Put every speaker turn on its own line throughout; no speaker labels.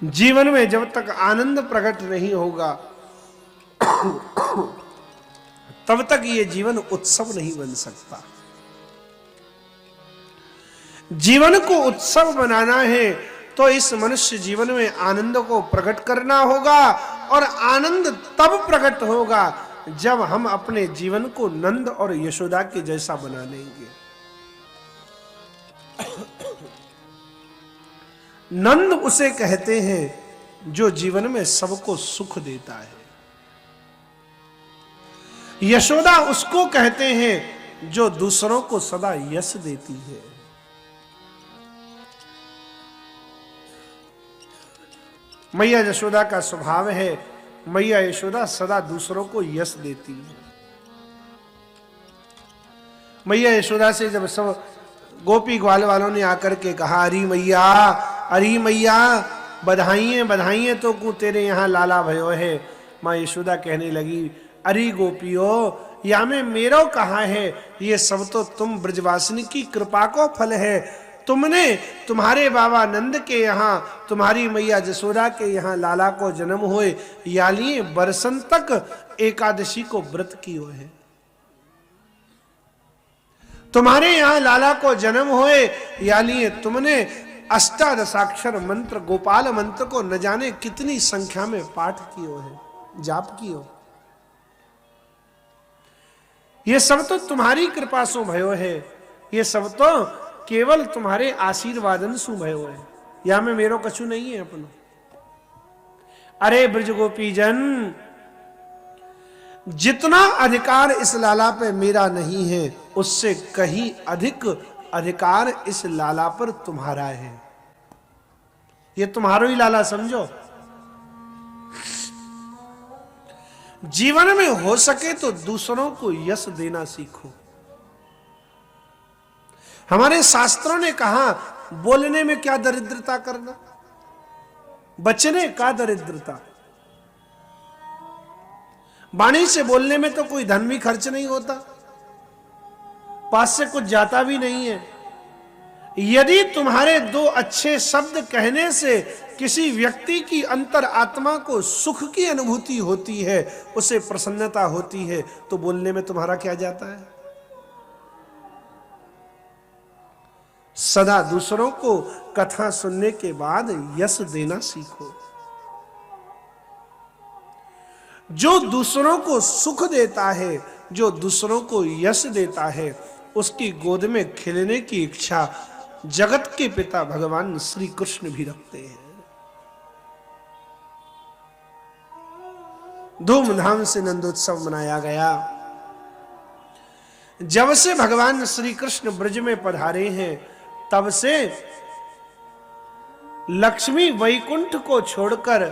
जीवन में जब तक आनंद प्रकट नहीं होगा तब तक ये जीवन उत्सव नहीं बन सकता। जीवन को उत्सव बनाना है तो इस मनुष्य जीवन में आनंद को प्रकट करना होगा, और आनंद तब प्रकट होगा जब हम अपने जीवन को नंद और यशोदा के जैसा बना लेंगे। नंद उसे कहते हैं जो जीवन में सबको सुख देता है, यशोदा उसको कहते हैं जो दूसरों को सदा यश देती है। मैया यशोदा का स्वभाव है, मैया यशोदा सदा दूसरों को यश देती है। मैया यशोदा से जब सब गोपी ग्वाल वालों ने आकर के कहा, अरे मैया बधाइए बधाइए तो को तेरे यहाँ लाला भयो है, माँ यशोदा कहने लगी, अरे गोपियों या में मेरो कहाँ है, ये सब तो तुम ब्रजवासिनी की कृपा को फल है। तुमने तुम्हारे बाबा नंद के यहाँ, तुम्हारी मैया जसोदा के यहाँ लाला को जन्म हुए, यालिए बरसन तक एकादशी को व्रत कियो है। तुम्हारे यहाँ लाला को जन्म हुए, यालिए तुमने अष्टादशाक्षर मंत्र गोपाल मंत्र को न जाने कितनी संख्या में पाठ कियो है, जाप कियो। ये सब तो तुम्हारी कृपा सु भयो है, ये सब तो केवल तुम्हारे आशीर्वादन सु भयो है, या में मेरो कछु नहीं है अपनो। अरे ब्रज गोपी जन, जितना अधिकार इस लाला पे मेरा नहीं है, उससे कहीं अधिक अधिकार इस लाला पर तुम्हारा है। ये तुम्हारा ही लाला समझो। जीवन में हो सके तो दूसरों को यश देना सीखो। हमारे शास्त्रों ने कहा, बोलने में क्या दरिद्रता करना, बचने का दरिद्रता। वाणी से बोलने में तो कोई धन भी खर्च नहीं होता, पास से कुछ जाता भी नहीं है। यदि तुम्हारे दो अच्छे शब्द कहने से किसी व्यक्ति की अंतर आत्मा को सुख की अनुभूति होती है, उसे प्रसन्नता होती है, तो बोलने में तुम्हारा क्या जाता है। सदा दूसरों को कथा सुनने के बाद यश देना सीखो। जो दूसरों को सुख देता है, जो दूसरों को यश देता है, उसकी गोद में खिलने की इच्छा जगत के पिता भगवान श्री कृष्ण भी रखते हैं। धूमधाम से नंदोत्सव मनाया गया। जब से भगवान श्री कृष्ण ब्रज में पधारे हैं, तब से लक्ष्मी वैकुंठ को छोड़कर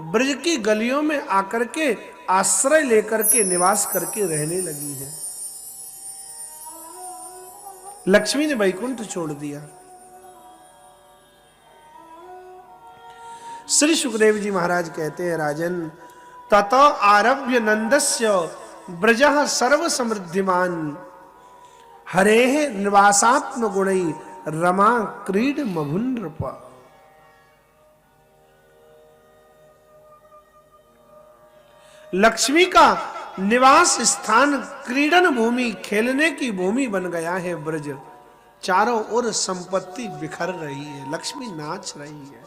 ब्रज की गलियों में आकर के आश्रय लेकर के निवास करके रहने लगी है। लक्ष्मी ने वैकुंठ छोड़ दिया। श्री सुखदेव जी महाराज कहते हैं, राजन ततो आरभ्य नंदस्य ब्रजः सर्व समृद्धिमान हरेः निवासात्म गुणै रमा क्रीड मभुनृप। लक्ष्मी का निवास स्थान क्रीडन भूमि, खेलने की भूमि बन गया है ब्रज। चारों ओर संपत्ति बिखर रही है, लक्ष्मी नाच रही है।